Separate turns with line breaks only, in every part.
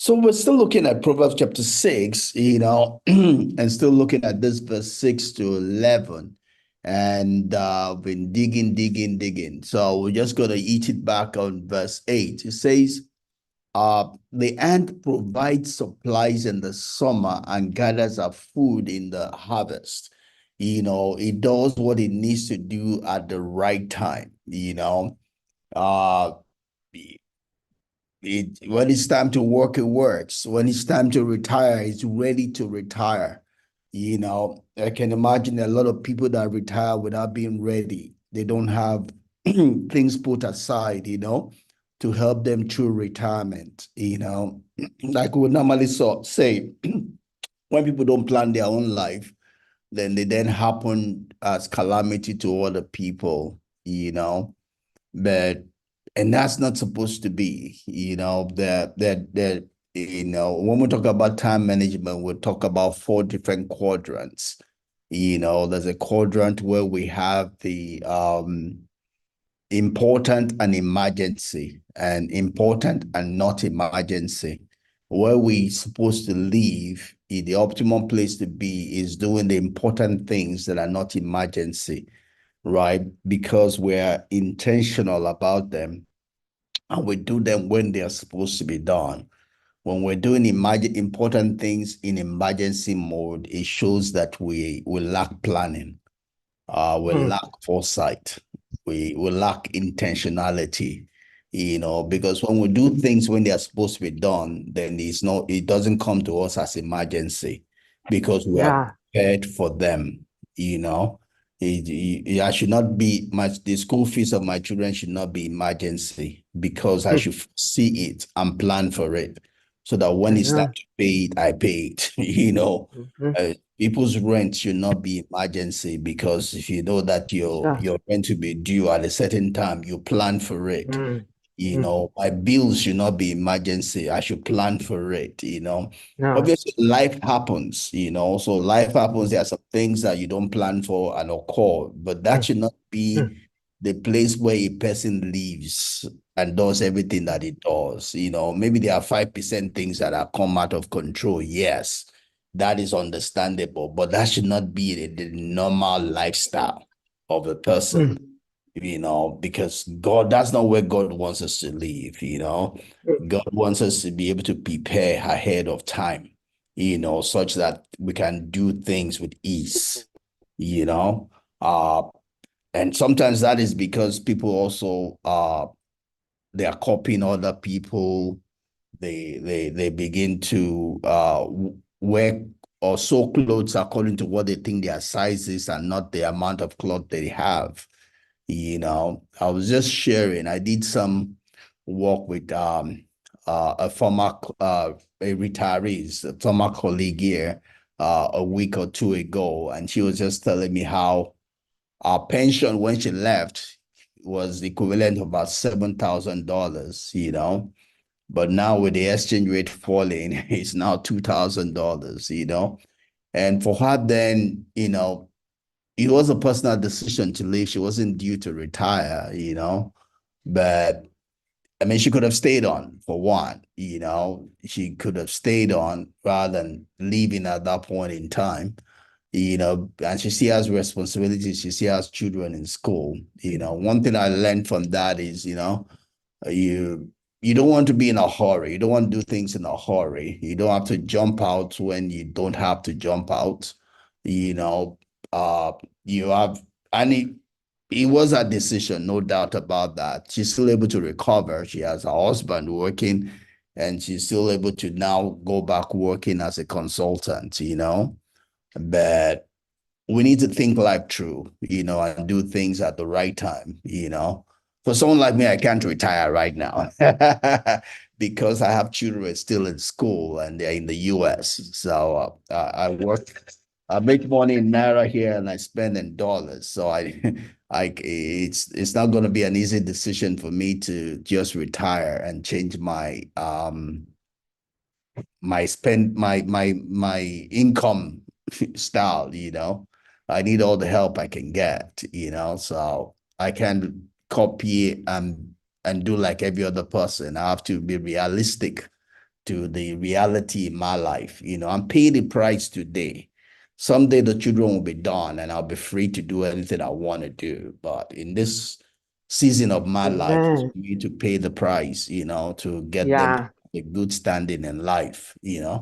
So we're still looking at Proverbs chapter 6, and still looking at this verse 6 to 11. And been digging. So we're just going to eat it back on verse 8. It says, the ant provides supplies in the summer and gathers up food in the harvest. It does what it needs to do at the right time. Uh, when it's time to work, it works. When it's time to retire, it's ready to retire. I can imagine a lot of people that retire without being ready. They don't have things put aside, to help them through retirement. Like we normally say, when people don't plan their own life, then they then happen as calamity to other people. But and that's not supposed to be, when we talk about time management, we talk about four different quadrants. There's a quadrant where we have the important and emergency, and important and not emergency. Where we supposed to live, the optimum place to be is doing the important things that are not emergency, right? Because we're intentional about them and we do them when they are supposed to be done. When we're doing important things in emergency mode, it shows that we lack planning, we lack foresight, we lack intentionality, because when we do things when they are supposed to be done, then it doesn't come to us as emergency because we are prepared for them, I should not be the school fees of my children should not be emergency because I should see it and plan for it so that when it's time to pay it, I pay it. People's rent should not be emergency because if you know that your rent will be due at a certain time, you plan for it. My bills should not be emergency. I should plan for it. Obviously life happens, so life happens. There are some things that you don't plan for and occur, but that should not be the place where a person lives and does everything that it does. Maybe there are 5% things that are come out of control. Yes, that is understandable, but that should not be the normal lifestyle of a person. Because that's not where God wants us to live. God wants us to be able to prepare ahead of time, such that we can do things with ease, you know. And sometimes that is because people also they are copying other people. They begin to wear or sew clothes according to what they think their size is and not the amount of cloth they have. I was just sharing, I did some work with a former a retirees, a former colleague here a week or two ago, and she was just telling me how our pension when she left was the equivalent of about $7,000, but now with the exchange rate falling, it's now $2,000, and for her then, it was a personal decision to leave. She wasn't due to retire, but I mean, she could have stayed on for one, she could have stayed on rather than leaving at that point in time, and she still has responsibilities. She still has children in school. One thing I learned from that is, you you don't want to be in a hurry. You don't want to do things in a hurry. You don't have to jump out when you don't have to jump out. You know, uh, you have, and it was a decision, no doubt about that. She's still able to recover. She has a husband working, and she's still able to now go back working as a consultant. But we need to think life through, and do things at the right time. For someone like me, I can't retire right now because I have children still in school and they're in the US. So I work, I make money in Naira here and I spend in dollars. So it's not going to be an easy decision for me to just retire and change my income style. I need all the help I can get. So I can't copy and do like every other person. I have to be realistic to the reality in my life. I'm paying the price today. Someday the children will be done and I'll be free to do anything I want to do. But in this season of my life, it's
Amen.
for me to pay the price, to get them
Yeah.
a good standing in life,
Yeah.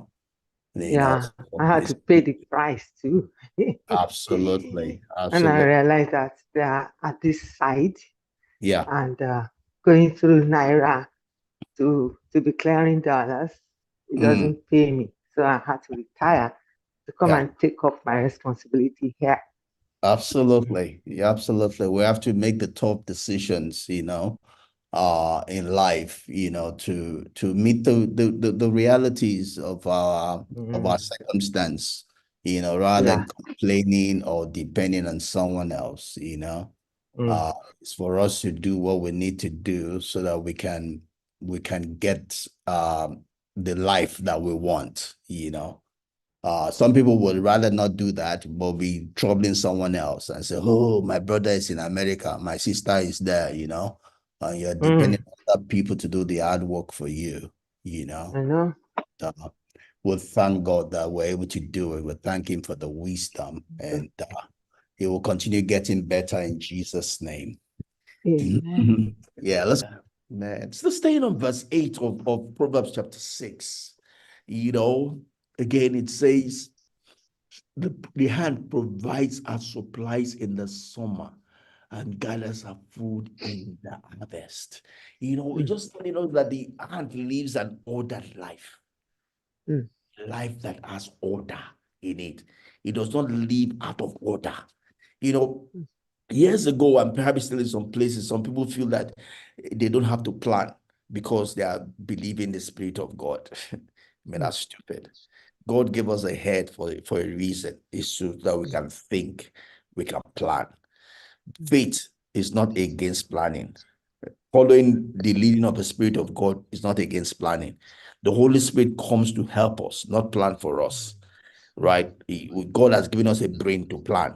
I
so
had
it's
to pay the price too.
absolutely,
And I
absolutely.
realized that they are at this side
Yeah.
and going through Naira to be clearing dollars, it
Mm,
doesn't pay me. So I had to retire to come
yeah.
and take up my responsibility here.
Absolutely. Yeah, absolutely. We have to make the tough decisions, in life, to meet the realities of our
Mm,
circumstance, rather
yeah.
than complaining or depending on someone else,
Mm,
it's for us to do what we need to do so that we can get the life that we want. Some people would rather not do that, but be troubling someone else and say, "Oh, my brother is in America, my sister is there," and you're depending
mm,
on other people to do the hard work for you, you know.
I know.
Uh, we thank God that we're able to do it. We thank Him for the wisdom, and He will continue getting better in Jesus' name.
Amen.
Yeah, man. Still staying on verse 8 of Proverbs chapter 6. Again, it says, the hand provides our supplies in the summer and gathers our food in the harvest. It
Mm,
just telling us that the hand lives an ordered life,
mm,
life that has order in it. It does not live out of order. You know,
mm,
years ago, and perhaps still in some places, some people feel that they don't have to plan because they are believing the Spirit of God. I mean,
mm,
that's stupid. God gave us a head for a reason. It's so that we can think, we can plan.
mm,
Faith is not against planning. Following the leading of the Spirit of God is not against planning. The Holy Spirit comes to help us, not plan for us,
mm.
right? God has given us a brain to plan.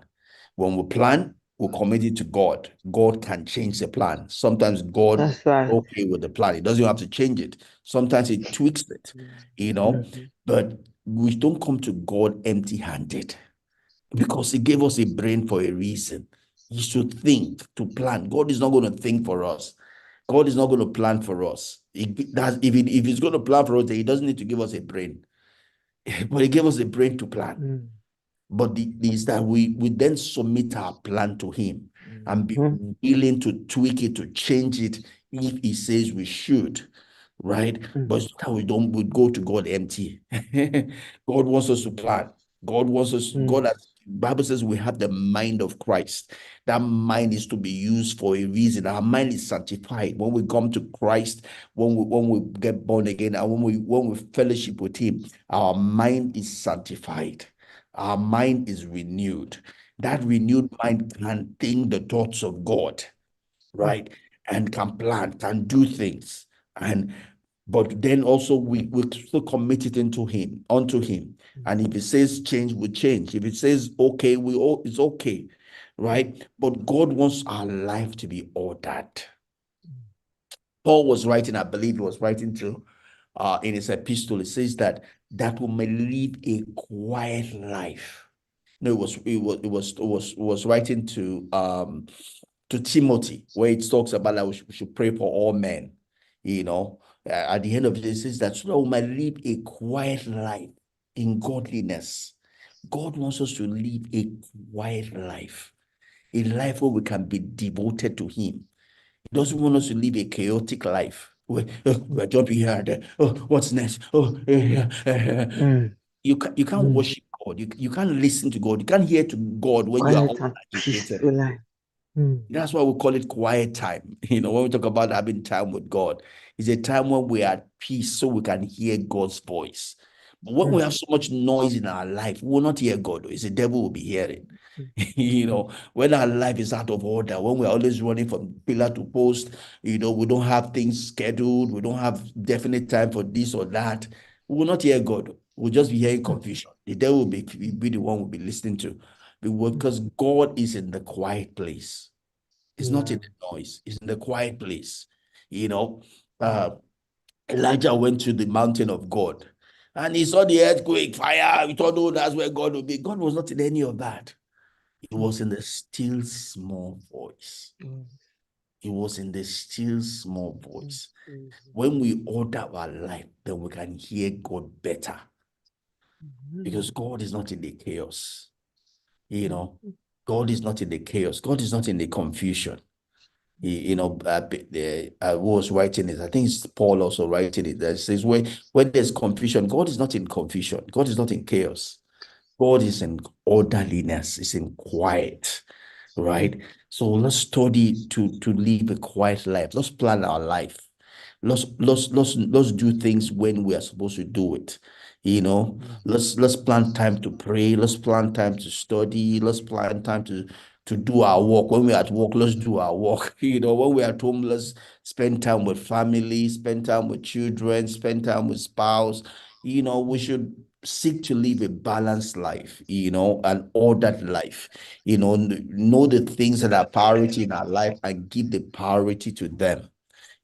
When we plan, we commit it to God. God can change the plan. Sometimes God
That's right.
okay with the plan. He doesn't have to change it. Sometimes he tweaks it,
Mm-hmm.
but we don't come to God empty-handed because he gave us a brain for a reason. He should think to plan. God is not going to think for us. God is not going to plan for us. If he's going to plan for us, then he doesn't need to give us a brain. But he gave us a brain to plan.
Mm,
But is that we then submit our plan to him and be
mm,
willing to tweak it, to change it if he says we should, right?
mm,
But it's not that we go to God empty. God wants us to plan.
mm,
Bible says we have the mind of Christ. That mind is to be used for a reason. Our mind is sanctified when we come to Christ, when we get born again, and when we fellowship with him, our mind is sanctified. Our mind is renewed. That renewed mind can think the thoughts of God,
mm,
right? And can plan, can do things. And but then also we still commit it unto him. And if it says change, we change. If it says okay, it's okay, right? But God wants our life to be ordered. Paul was writing, I believe he was writing to in his epistle, it says that we may live a quiet life. No, it was writing to Timothy, where it talks about that we should pray for all men. At the end of it, it says that so that we might live a quiet life in godliness. God wants us to live a quiet life, a life where we can be devoted to Him. He doesn't want us to live a chaotic life. We're jumping here and there. Oh, what's next? Oh,
mm,
you can't
mm.
worship God. You can't listen to God. You can't hear to God when you are
Quiet
all
and
agitated.
peaceful life. Mm,
That's why we call it quiet time. When we talk about having time with God, it's a time when we are at peace so we can hear God's voice. But when we
mm,
have so much noise in our life, we will not hear God. It's the devil will be hearing.
mm,
When our life is out of order, when we're always running from pillar to post, we don't have things scheduled, we don't have definite time for this or that, we will not hear God. We'll just be hearing
mm,
confusion. The devil will be the one we'll be listening to
mm.
because God is in the quiet place. It's not in
Yeah.
the noise, it's in the quiet place. You know, uh, Elijah went to the mountain of God and he saw the earthquake, fire. He thought, oh, that's where God would be. God was not in any of that. It was in the still small voice. It was in the still small voice. When we order our life, then we can hear God better because God is not in the chaos. You know, God is not in the chaos. God is not in the confusion. Who was writing it? I think it's Paul also writing it. That says where there's confusion, God is not in confusion. God is not in chaos. God is in orderliness. It's in quiet, right? So let's study to live a quiet life. Let's plan our life. Let's do things when we are supposed to do it. Let's plan time to pray. Let's plan time to study. Let's plan time to do our work. When we're at work, let's do our work. When we're at home, let's spend time with family, spend time with children, spend time with spouse. We should seek to live a balanced life, an ordered life. Know the things that are priority in our life and give the priority to them.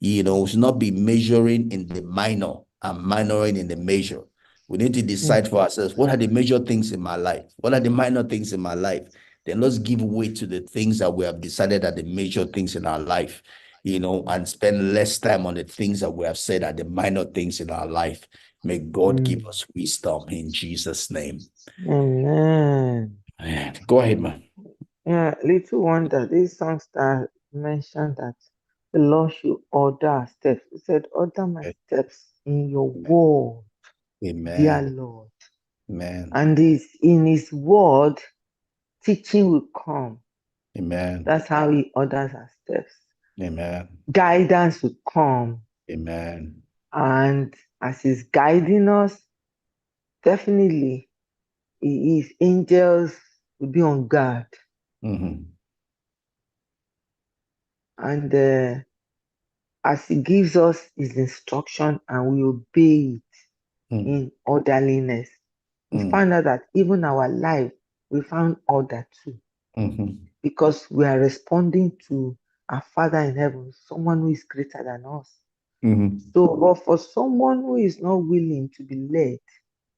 Should not be measuring in the minor and minoring in the major. We need to decide for ourselves, what are the major things in my life? What are the minor things in my life? Then let's give way to the things that we have decided are the major things in our life, and spend less time on the things that we have said are the minor things in our life. May God give us wisdom in Jesus' name.
Amen.
Go ahead, man.
Yeah, little wonder this songster mentioned that the Lord should order our steps. He said, order my steps in your word, dear
Amen.
Lord.
Amen.
And in his word, teaching will come.
Amen.
That's how he orders our steps.
Amen.
Guidance will come.
Amen.
And as he's guiding us, definitely his angels will be on guard.
Mm-hmm.
And as he gives us his instruction and we obey it
Mm-hmm.
in orderliness, we find out that even our life, we found order too.
Mm-hmm.
Because we are responding to our Father in heaven, someone who is greater than us.
Mm-hmm.
So, but for someone who is not willing to be led,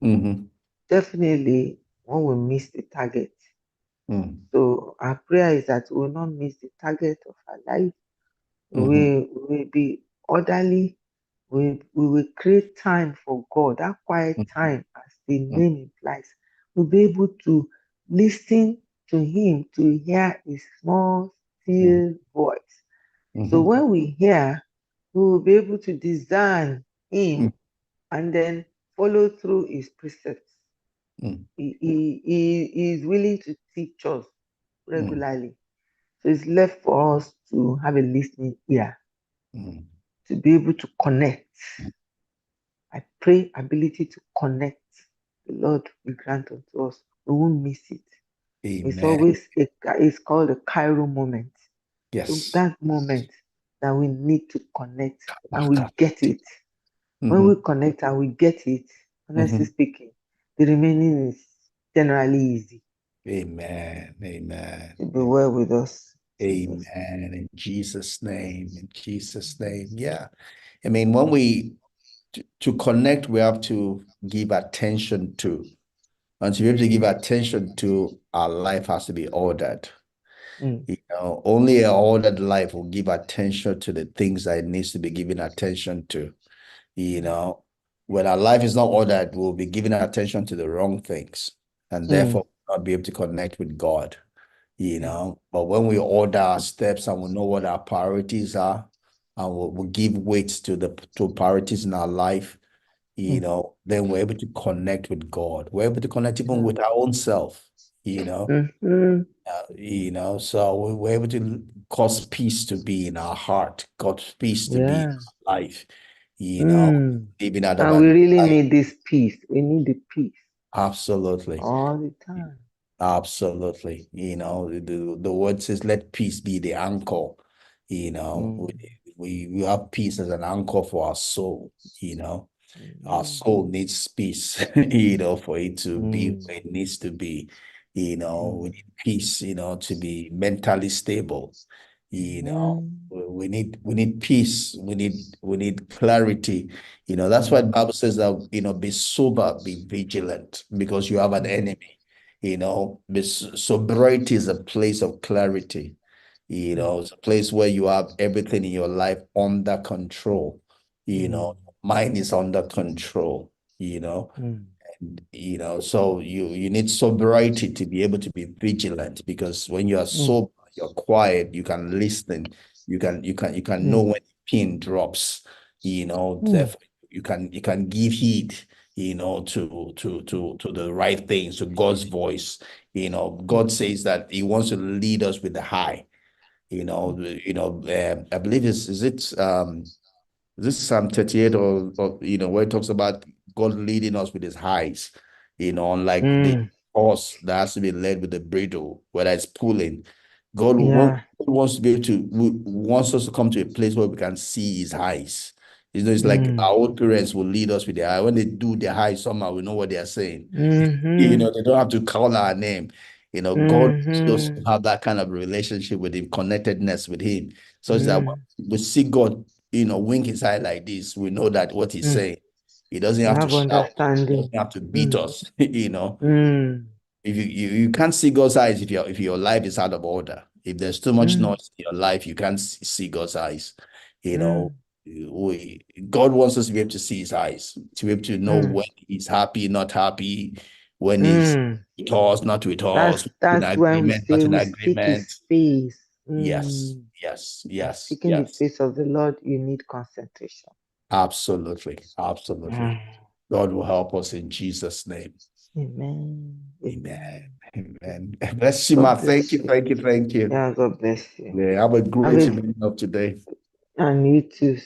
Mm-hmm.
definitely one will miss the target.
Mm-hmm.
So, our prayer is that we will not miss the target of our life.
Mm-hmm.
We will be orderly. We will create time for God, that quiet time, as the name implies. We'll be able to listen to Him, to hear His small, still voice. So
Mm-hmm.
when we hear, we will be able to discern Him and then follow through His precepts.
Mm-hmm.
He is willing to teach us
Mm-hmm.
regularly. So it's left for us to have a listening ear,
Mm-hmm.
to be able to connect. I pray ability to connect. The Lord will grant unto us. We won't miss it. It's
Amen.
always it's called a Cairo moment. So
Yes.
that moment that we need to connect and we get it. When
Mm-hmm.
we connect and we get it, honestly
Mm-hmm.
speaking, the remaining is generally easy.
Amen. Amen.
To be well with us. Jesus.
Amen. In Jesus' name. In Jesus' name. Yeah. I mean, when we to connect, we have to give attention to. And to be able to give attention to, our life has to be ordered.
Mm,
Only an ordered life will give attention to the things that it needs to be given attention to. You know, when our life is not ordered, we'll be giving attention to the wrong things and
mm,
therefore not be able to connect with God.
mm,
But when we order our steps and we know what our priorities are, and we'll give weight to priorities in our life,
mm,
then we're able to connect with God. We're able to connect even with our own self,
mm,
so we're able to cause peace to be in our heart, God's peace to be in
yeah.
our life,
Mm.
living out of
And
our
we really
life.
need this peace. We need the peace
Absolutely.
all the time.
Absolutely. The word says, let peace be the anchor. You know,
Mm,
we have peace as an anchor for our soul, Our
mm,
soul needs peace, for it to be
mm,
where it needs to be. We
mm,
need peace, to be mentally stable, You know,
Amen.
we need peace. We need clarity. You know, that's why the Bible says that, be sober, be vigilant, because you have an enemy. You know, sobriety is a place of clarity. You know, it's a place where you have everything in your life under control. You know, mind is under control, so you need sobriety to be able to be vigilant, because when you are sober, you're quiet, you can listen, you can know when the pin drops, therefore you can give heed, to the right things, to God's voice. God says that He wants to lead us with the high. I believe is it this Psalm 38, or where it talks about God leading us with His highs, unlike the horse that has to be led with the bridle, whether it's pulling. God
Yeah.
wants to be able to wants us to come to a place where we can see His highs. It's like our old parents will lead us with their eye. When they do their highs, somehow we know what they are saying. They don't have to call our name. God wants us to have that kind of relationship with Him, connectedness with Him, such that when we see God, wink His eye like this, we know that what He's saying. He doesn't
We
have to
have
shout. He
understanding.
doesn't have to beat us.
Mm.
If you can't see God's eyes if your life is out of order. If there's too much noise in your life, you can't see God's eyes. You know, God wants us to be able to see His eyes, to be able to know when He's happy, not happy, when He's with us, not with us, in
That's when we
agreement, not
say
in
we seek His
agreement.
face.
Yes, yes,
And
yes,
seeking the
yes.
face of the Lord, you need concentration.
Absolutely, absolutely. God will help us in Jesus' name.
Amen.
Amen.
Amen.
Amen. Bless you, ma.
God
Thank
bless
you,
you.
thank you, thank you.
Yeah, God bless you.
Yeah, have a
Have
great
a,
evening of today.
and you too, sir.